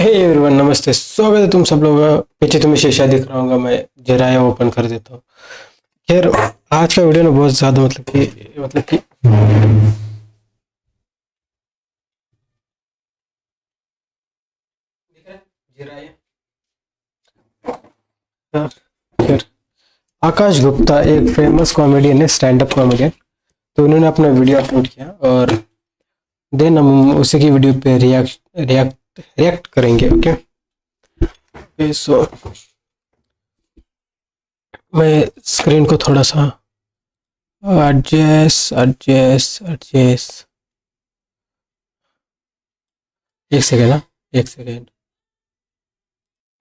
Hey everyone, नमस्ते। स्वागत है तुम सब लोगों का। पीछे तुम्हें शीशा दिख रहा होगा, मैं जरा ये ओपन कर देता हूँ। खैर, आज का वीडियो ना बहुत ज़्यादा मतलब कि जरा ये खैर, आकाश गुप्ता एक फेमस कॉमेडियन है, स्टैंड अप कॉमेडियन। तो उन्होंने अपना वीडियो अपलोड किया और देन हम उसी की वीडियो पे रिएक्ट करेंगे। ओके, सो मैं स्क्रीन को थोड़ा सा एडजस्ट। एक सेकेंड ना, एक सेकेंड।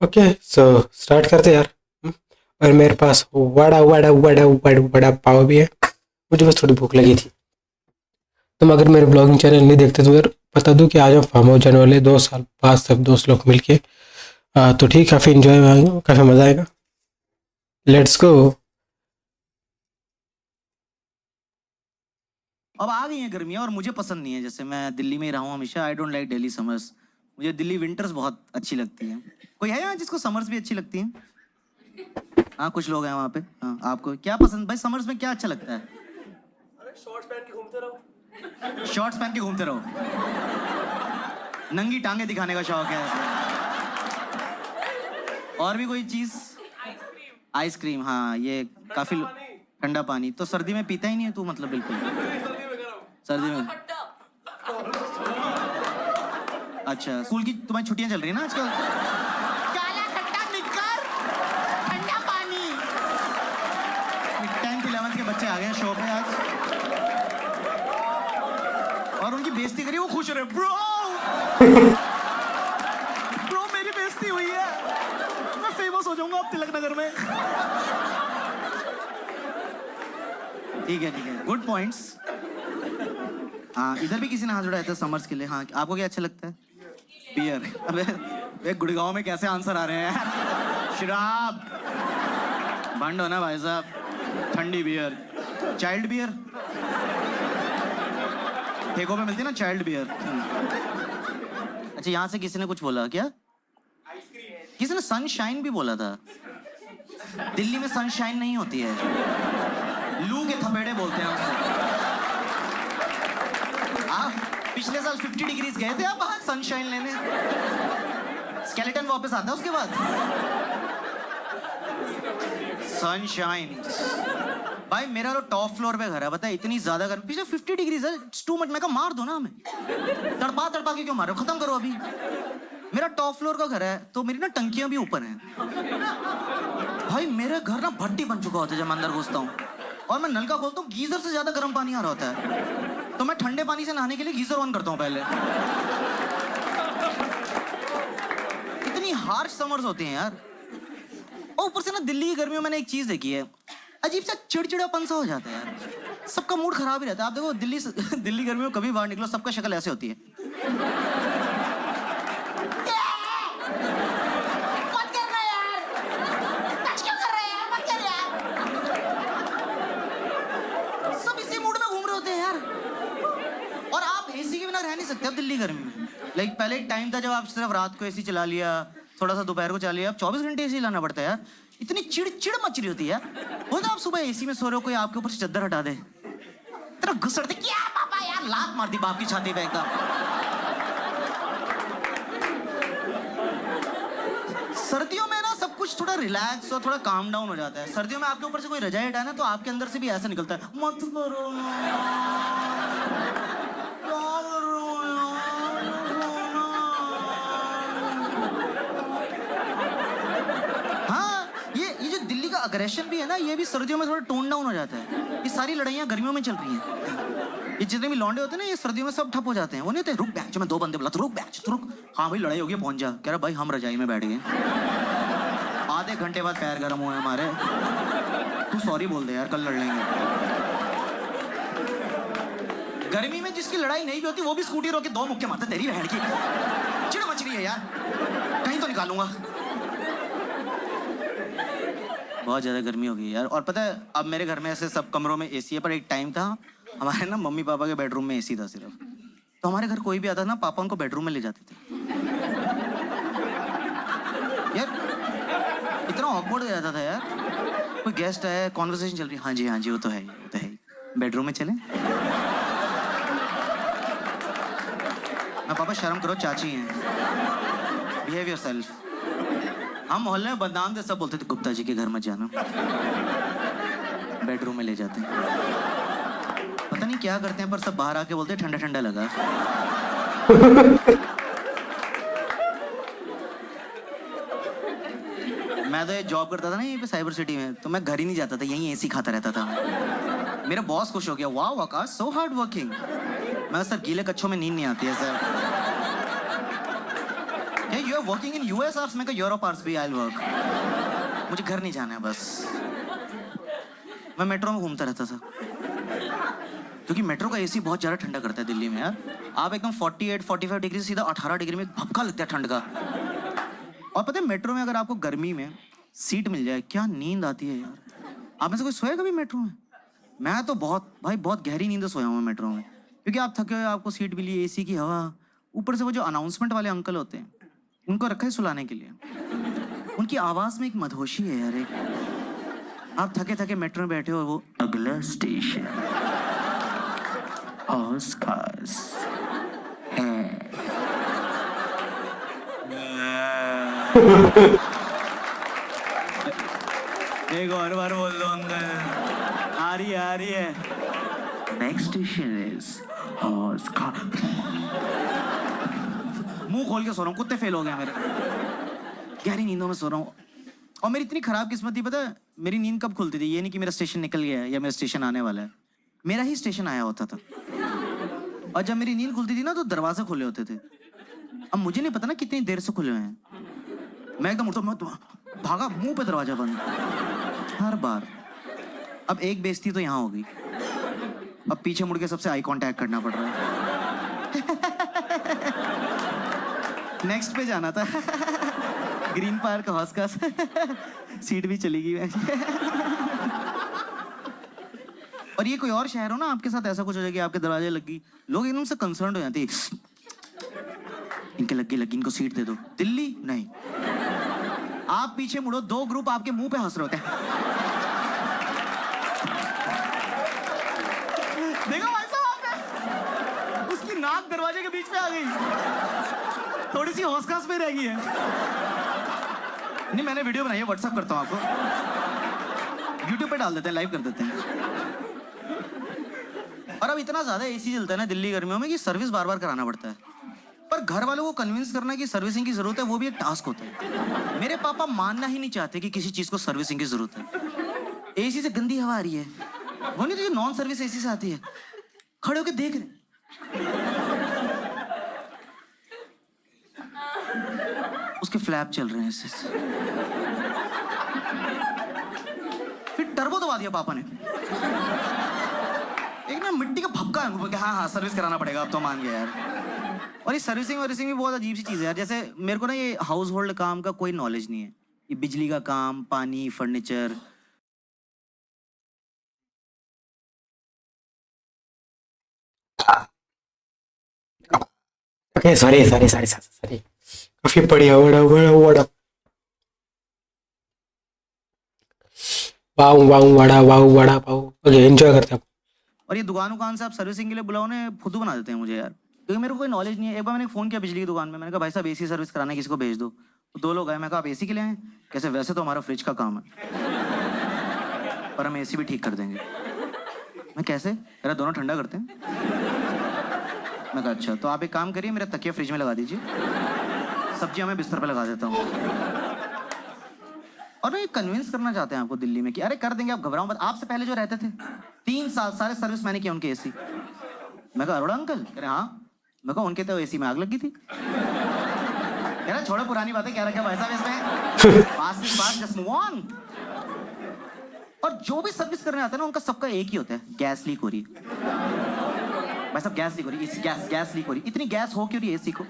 ओके, सो स्टार्ट करते यार। और मेरे पास वड़ा वड़ा वड़ा वड़ा वड़ा पाव भी है। मुझे बस थोड़ी भूख लगी थी। तुम अगर मेरे ब्लॉगिंग चैनल नहीं देखते तो यार बता दूं कि आज हम फार्म हाउस जाने वाले 2 साल बाद, सब दोस्त लोग मिलके। तो ठीक, काफ़ी इंजॉय, काफ़ी मज़ा आएगा। Let's go. अब आ गई है गर्मियाँ और मुझे पसंद नहीं है। जैसे मैं दिल्ली में ही रहा हूँ हमेशा। I don't like Delhi summers. मुझे दिल्ली विंटर्स बहुत अच्छी लगती है। कोई है यहाँ जिसको समर्स भी अच्छी लगती है? हाँ, कुछ लोग हैं वहाँ पे। हाँ, आपको क्या पसंद भाई? समर्स में क्या अच्छा लगता है? शॉर्ट्स पहन के घूमते रहो। शॉर्ट्स पहन के घूमते रहो। नंगी टांगे दिखाने का शौक है। और भी कोई चीज? आइसक्रीम। हाँ, ये काफी ठंडा पानी तो सर्दी में पीता ही नहीं है तू, मतलब बिल्कुल। सर्दी में अच्छा, स्कूल की तुम्हारी छुट्टियां चल रही है ना आजकल? काला खट्टा निक्कर, ठंडा पानी। 10th 11th के बच्चे आ गए हैं शो पे आज और उनकी बेइज्जती करी, वो खुश हो रहे। ब्रो ब्रो, मेरी बेइज्जती हुई है, मैं फेमस हो जाऊंगा अब तिलक नगर में। ठीक है, गुड पॉइंट्स। हाँ, इधर भी किसी ने हाथ उठाया था समर्स के लिए। हाँ, आपको क्या अच्छा लगता है? बियर। अबे गुड़गांव में कैसे आंसर आ रहे हैं यार? शराब। बंद हो ना भाई साहब। ठंडी बियर, चाइल्ड बियर। ठेकों पे मिलती है ना चाइल्ड बियर। अच्छा, यहाँ से किसी ने कुछ बोला क्या? किसी ने सनशाइन भी बोला था। दिल्ली में सनशाइन नहीं होती है, लू के थपेड़े बोलते हैं उससे। आप पिछले साल 50 डिग्रीज गए थे आप बाहर सनशाइन लेने? स्केलेटन वापस आता है उसके बाद। सनशाइन भाई, मेरा तो टॉप फ्लोर पे घर है, बता। इतनी ज्यादा गर्मी, पिछले 50 डिग्रीज है। It's too much. मैं कहा मार दो ना हमें, तड़पा तड़पा के क्यों मार रहे हो? खत्म करो अभी। मेरा टॉप फ्लोर का घर है तो मेरी ना टंकियां भी ऊपर हैं। भाई मेरा घर ना भट्टी बन चुका होता है जब मैं अंदर घुसता हूँ और मैं नलका खोलता हूँ, गीजर से ज्यादा गर्म पानी आ रहा होता है। तो मैं ठंडे पानी से नहाने के लिए गीजर ऑन करता हूँ पहले। इतनी हार्श समर्स होते हैं यार। और ऊपर से ना दिल्ली की गर्मियों में मैंने एक चीज देखी है, अजीब सा चिड़चिड़ापन सा हो जाता है यार। सबका मूड खराब ही रहता है। आप देखो दिल्ली गर्मियों में कभी बाहर निकलो, सबका शक्ल ऐसे होती है। सब इसी मूड में घूम रहे होते हैं यार। और आप एसी के बिना रह नहीं सकते अब दिल्ली गर्मी में। लाइक पहले एक टाइम था जब आप सिर्फ रात को एसी चला लिया, थोड़ा सा दोपहर को चला लिया। अब 24 घंटे एसी लाना पड़ता है यार। इतनी चिड़ मच रही होती है। बोलते आप सुबह एसी में सो रहे हो, कोई आपके ऊपर से चद्दर हटा दे, तेरा गुस्सा दे, क्या पापा यार, लात मार दी बाप की छाती पे एकदम। सर्दियों में ना सब कुछ थोड़ा रिलैक्स और थोड़ा काम डाउन हो जाता है। सर्दियों में आपके ऊपर से कोई रजाई हटाए ना तो आपके अंदर से भी ऐसा निकलता है, मत करो ना, क्या कर रहे हो यार? हाँ, ये जो दिल्ली का अग्रेशन भी है ना, ये भी सर्दियों में थोड़ा टोन डाउन हो जाता है। ये सारी लड़ाइयाँ गर्मियों में चल रही हैं। ये जितने भी लौंडे होते हैं ना, ये सर्दियों में सब ठप हो जाते हैं। वो नहीं होते, रुक बैच, मैं 2 बंदे बुलाता हूं, रुक बैच तू रुक। हाँ भाई, लड़ाई हो गई, पहुंच जा। कह रहा भाई हम रजाई में बैठ गए, आधे घंटे बाद पैर गर्म हुए हमारे। तू सॉरी बोल दे यार, कल लड़ लेंगे। गर्मी में जिसकी लड़ाई नहीं भी होती वो भी स्कूटी रोक के 2 मुक्के मारता। तेरी बहन की चिड़ मच रही है यार, कहीं तो निकालूंगा। बहुत ज्यादा गर्मी हो गई यार। और पता है, अब मेरे घर में ऐसे सब कमरों में एसी है, पर एक टाइम था हमारे ना मम्मी पापा के बेडरूम में एसी था सिर्फ। तो हमारे घर कोई भी आता ना, पापा उनको बेडरूम में ले जाते थे। ऑकवर्ड हो जाता था यार। कोई गेस्ट आया, कॉन्वर्सेशन चल रही, हाँ जी वो तो है, वो तो है। बेडरूम में चले? मैं पापा शर्म करो, चाची हैं, बिहेव योरसेल्फ। हम मोहल्ले में बदनाम थे, सब बोलते थे गुप्ता जी के घर मत जाना। बेडरूम में ले जाते हैं, पता नहीं क्या करते हैं, पर सब बाहर आके बोलते ठंडा ठंडा लगा। मैं तो ये जॉब करता था ना यहीं पे साइबर सिटी में, तो मैं घर ही नहीं जाता था, यहीं एसी खाता रहता था। मेरा बॉस खुश हो गया, वाह आकाश सो हार्ड वर्किंग। मैं सर गीले कच्छों में नींद नहीं आती है sir. You are working in US hours? मैं कहा यूरोप आवर्स भी आई विल वर्क, मुझे घर नहीं जाना है बस। मैं मेट्रो में घूमता रहता था, क्योंकि मेट्रो का एसी बहुत ज़्यादा ठंडा करता है दिल्ली में यार। आप एकदम 48-45 डिग्री सीधा 18 डिग्री में भपका लगता है ठंड का। और पता है मेट्रो में अगर आपको गर्मी में सीट मिल जाए, क्या नींद आती है यार। आप में से कोई सोया कभी मेट्रो में? मैं तो बहुत गहरी नींद से सोया हूँ मेट्रो में, क्योंकि आप थके हुए, आपको सीट मिली, एसी की हवा, ऊपर से वो जो अनाउंसमेंट वाले अंकल होते हैं, उनको रखा है सुलाने के लिए। उनकी आवाज़ में एक मधोशी है यार। एक आप थके थके मेट्रो में बैठे हो, वो अगला स्टेशन हौस खास है। एक और बार बोल दो अंकल। आ रही है। नेक्स्ट स्टेशन इज हौस खास। मुंह खोल के सो रहा हूँ, कुत्ते फेल हो गए मेरे। गहरी नींदों में सो रहा हूँ। और मेरी इतनी खराब किस्मत थी, पता है मेरी नींद कब खुलती थी? ये नहीं कि मेरा स्टेशन निकल गया है या मेरा स्टेशन आने वाला है, मेरा ही स्टेशन आया होता था। और जब मेरी नींद खुलती थी ना, तो दरवाजे खुले होते थे। अब मुझे नहीं पता ना कितनी देर से खुले हुए हैं। मैं एकदम उठा, मैं भागा, मुंह पे दरवाजा बंद हर बार। अब एक बेइज्जती तो यहाँ हो गई, अब पीछे मुड़ के सबसे आई कांटेक्ट करना पड़ रहा है। नेक्स्ट पे जाना था। ग्रीन पार्क हौस खास। सीट भी चली गई। और ये कोई और शहर हो ना, आपके साथ ऐसा कुछ हो जाए कि आपके दरवाजे लगी, लोग एकदम से कंसर्न हो जाते हैं, इनके लगी इनको सीट दे दो। दिल्ली नहीं, आप पीछे मुड़ो, 2 ग्रुप आपके मुंह पे हंस रहे होते हैं। देखो भाई साहब, आपने उसकी नाक दरवाजे के बीच में आ गई, थोड़ी सी हौस खास में रह गई है। नहीं, मैंने वीडियो बनाई है, व्हाट्सएप करता हूँ आपको, यूट्यूब पे डाल देते हैं, लाइव कर देते हैं। और अब इतना ज्यादा एसी चलता है ना दिल्ली गर्मियों में कि सर्विस बार बार कराना पड़ता है। पर घर वालों को कन्विंस करना कि सर्विसिंग की जरूरत है, वो भी एक टास्क होता है। मेरे पापा मानना ही नहीं चाहते कि किसी चीज को सर्विसिंग की जरूरत है। एसी से गंदी हवा आ रही है, वो नहीं तो ये नॉन सर्विस एसी से आती है, खड़े होकर देख रहे। उसके फ्लैप चल रहे हैं ऐसे। फिर टर्बो दबा दिया पापा ने, एक ना मिट्टी का भपका है, हाँ सर्विस कराना पड़ेगा, अब तो मान गया यार। और ये सर्विसिंग भी बहुत अजीब सी चीज़ है यार। जैसे मेरे को ना ये हाउस होल्ड काम का कोई नॉलेज नहीं है, ये बिजली का काम, पानी, फर्नीचर। ओके सॉरी काफी बढ़िया, वड़ा पाव। ओके एंजॉय करते हैं। और ये दुकान से आप सर्विसिंग के लिए बुलाओ ना, फुद्दू बना देते हैं मुझे यार, क्योंकि मेरे को कोई नॉलेज नहीं है। एक बार मैंने फ़ोन किया बिजली की दुकान में, मैंने कहा भाई साहब एसी सर्विस कराना है, किसी को भेज दो। तो 2 लोग आए, मैं कहा आप एसी के लिए आए? कैसे? वैसे तो हमारा फ्रिज का काम है, पर हम एसी भी ठीक कर देंगे। मैं कैसे? मेरा दोनों ठंडा करते हैं। मैं कहा अच्छा, तो आप एक काम करिए, मेरा तकिया फ्रिज में लगा दीजिए, सब्जियां मैं बिस्तर पे लगा देता हूँ। और ये कन्विंस करना चाहते हैं आपको दिल्ली में कि अरे कर देंगे, आप घबराओ मत। आपसे पहले जो रहते थे 3 साल सारे सर्विस मैंने किया उनके एसी। मैं कहा अरोड़ा अंकल? कह रहे हाँ। मैं कहा उनके तो एसी में आग लगी थी। कह रहा छोड़ो पुरानी बातें, क्या रखा भाई साहब इसमें, पास की बात, जस्ट मूव ऑन। और जो भी सर्विस करने आता है ना, उनका सबका एक ही होता है, गैस लीक हो रही है। भाई साहब गैस लीक हो रही है, गैस लीक हो रही है। इतनी गैस हो क्यों रही है एसी को?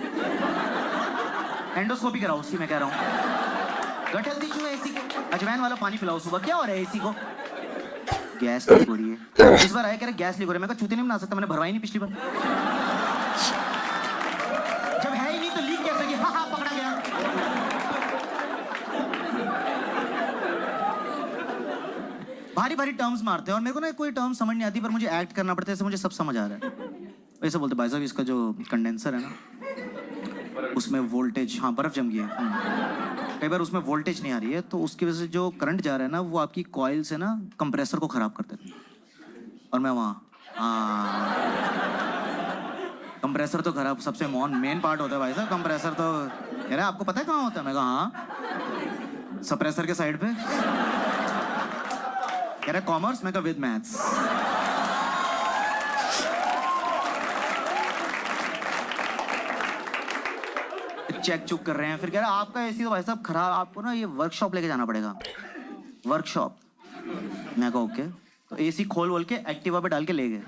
एंडोस्कोपी कराओ उसकी, मैं कह रहा हूँ। गट हेल्थ इशू है एसी को, अजवाइन वाला पानी पिलाओ सुबह, क्या हो रहा है एसी को? गैस लीक हो रही है। इस बार आया कह रहे गैस लीक हो रही है। मैं कहा छुट्टी नहीं बना सकता, मैंने भरवाई नहीं पिछली बार। जब है ही नहीं तो लीक कैसे की? हाँ पकड़ा गया। भारी भारी टर्म्स मारते हैं और मेरे को ना कोई टर्म समझ नहीं आती, पर मुझे एक्ट करना पड़ता है, ऐसे मुझे सब समझ आ रहा है। वैसे बोलते भाई साहब इसका जो कंडेंसर है ना उसमें वोल्टेज, हाँ बर्फ जम गई है, कई बार उसमें वोल्टेज नहीं आ रही है, तो उसकी वजह से जो करंट जा रहा है ना वो आपकी कॉइल से ना कंप्रेसर को खराब कर देता है। और मैं वहाँ हाँ, कंप्रेसर तो खराब सबसे मेन पार्ट होता है भाई साहब। कंप्रेसर तो कह रहा है आपको पता है कहाँ होता है? मैं कहा हाँ, सप्रेसर के साइड पे। कह रहा है कॉमर्स, मैं कहा विद मैथ्स। चेक चुक कर रहे हैं, फिर कह रहा है आपका एसी तो भाई साहब खराब, आपको ना ये वर्कशॉप लेके जाना पड़ेगा, वर्कशॉप। मैं कहा ओके, तो एसी खोल बोल के एक्टिवा पे डाल के ले गए।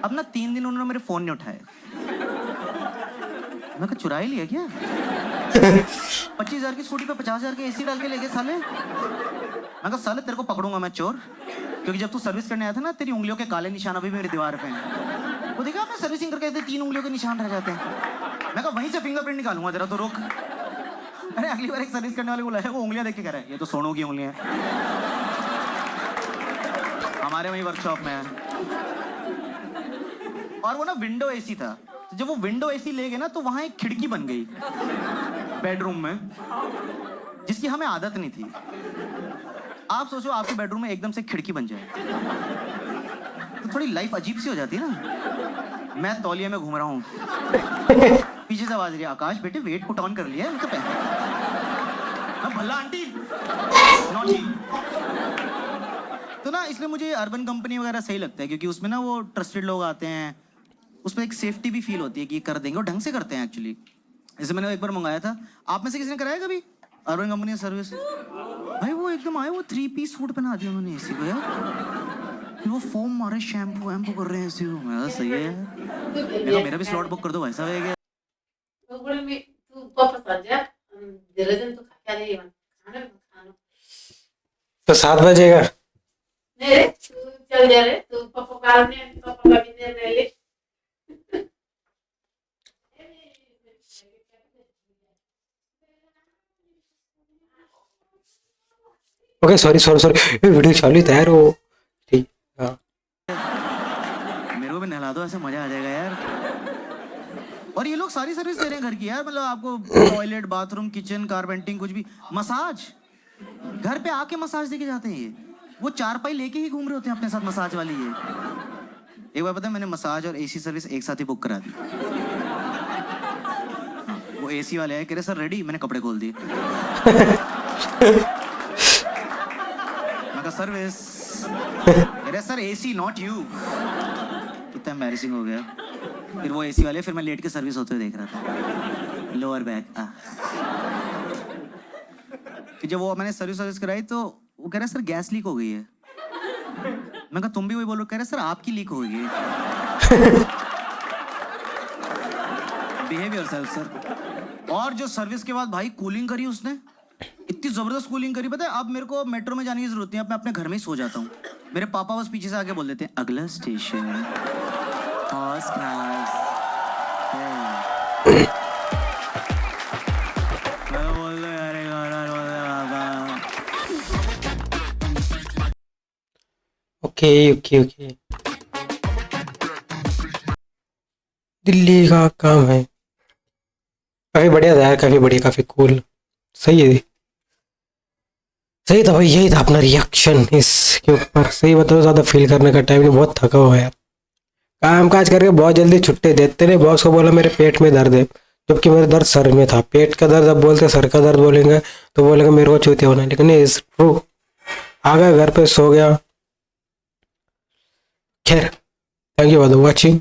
अब ना 3 दिन उन्होंने मेरे फोन नहीं उठाए। मैं कहा चुरा ही लिया क्या? 25,000 की स्कूटी पे 50,000 के एसी डाल के ले गए साले। मैं कहा साले तेरे को पकड़ूंगा मैं चोर, क्योंकि जब तू सर्विस करने आया था ना तेरी उंगलियों के काले निशान अभी मेरी दीवार पे हैं। वो देखा आपने सर्विसिंग करके 3 उंगलियों के निशान रह जाते हैं। मैं कहा वहीं से फिंगरप्रिंट निकालूंगा तेरा, तो रुक। अरे अगली बार एक सर्विस करने वाले को लाया, वो उंगलियां देख के कह रहा है ये तो सोनू की उंगलियां हैं, हमारे वही वर्कशॉप में है। और वो ना विंडो एसी था, तो जब वो विंडो एसी ले गए ना तो वहां एक खिड़की बन गई बेडरूम में, जिसकी हमें आदत नहीं थी। आप सोचो आपके बेडरूम में एकदम से खिड़की बन जाए तो थोड़ी लाइफ अजीब सी हो जाती है ना। मैं तौलिए में घूम रहा हूँ, पीछे से आवाज रही है आकाश बेटे वेट पुट ऑन कर लिया है, मतलब भल्ला आंटी नॉटी। तो ना इसलिए मुझे अर्बन कंपनी वगैरह सही लगता है, क्योंकि उसमें ना वो ट्रस्टेड लोग आते हैं, उसमें एक सेफ्टी भी फील होती है कि कर देंगे और ढंग से करते हैं एक्चुअली। जैसे मैंने एक बार मंगाया था, आप में से किसी ने कराया कभी अर्बन कंपनी सर्विस? भाई वो एकदम आए, वो 3 पीस सूट पहना दिया उन्होंने एसी को यार, वो फोम मारे शैम्पू वैम्पू कर रहे हैं एसी को। मैं सही है यार, मेरा भी स्लॉट बुक कर दो भाई साहब। तो 7 बजेगा। नहीं रे, तू चल जा रे, तू पापा कार में पापा का भी नहीं रह ले। Okay sorry sorry sorry, video चालू ही तैयार हो। ठीक हाँ, मेरे को भी नहला दो, ऐसे मजा आ जाएगा यार। और ये लोग सारी सर्विस दे रहे हैं घर की यार, मतलब आपको टॉयलेट, बाथरूम, किचन, कारपेंटिंग, कुछ भी, मसाज घर पे आके मसाज देके जाते हैं ये। वो 4 पाई लेके ही घूम रहे होते हैं अपने साथ मसाज वाली। ये एक बार पता है मैंने मसाज और एसी सर्विस एक साथ ही बुक करा दी। वो एसी वाले आए, कह रहे सर रेडी, मैंने कपड़े खोल दिए। मैं कहा सर्विस, कह रहे सर एसी नॉट यू। कितना एम्बैरेसिंग हो गया। फिर वो एसी वाले, फिर मैं लेट के सर्विस होते हुए देख रहा था, लोअर बैक। फिर जब वो मैंने सर्विस कराई तो वो कह रहा सर गैस लीक हो गई है। मैं कहा तुम भी वही बोलो? कह रहे सर आपकी लीक हो गई है। Behave yourself sir. और जो सर्विस के बाद भाई कूलिंग करी उसने, इतनी जबरदस्त कूलिंग करी, पता है अब मेरे को मेट्रो में जाने की जरूरत नहीं है, मैं अपने घर में ही सो जाता हूँ। मेरे पापा बस पीछे से आके बोल देते हैं अगला station first class. Okay okay okay, Delhi का काम है। काफी बढ़िया था यार, काफी बढ़िया, काफी कूल, सही है, सही था भाई। यही था अपना रिएक्शन इसके ऊपर। सही बताओ, ज्यादा फील करने का टाइम नहीं, बहुत थका हुआ है यार। काम काज करके बहुत जल्दी छुट्टी देते नहीं। बॉस को बोला मेरे पेट में दर्द है, जबकि मेरे दर्द सर में था। पेट का दर्द अब बोलते सर का दर्द बोलेंगे तो बोलेंगे मेरे को चूतिया होना, लेकिन इज ट्रू। आ गया घर पे, सो गया। खैर, thank you for the watching.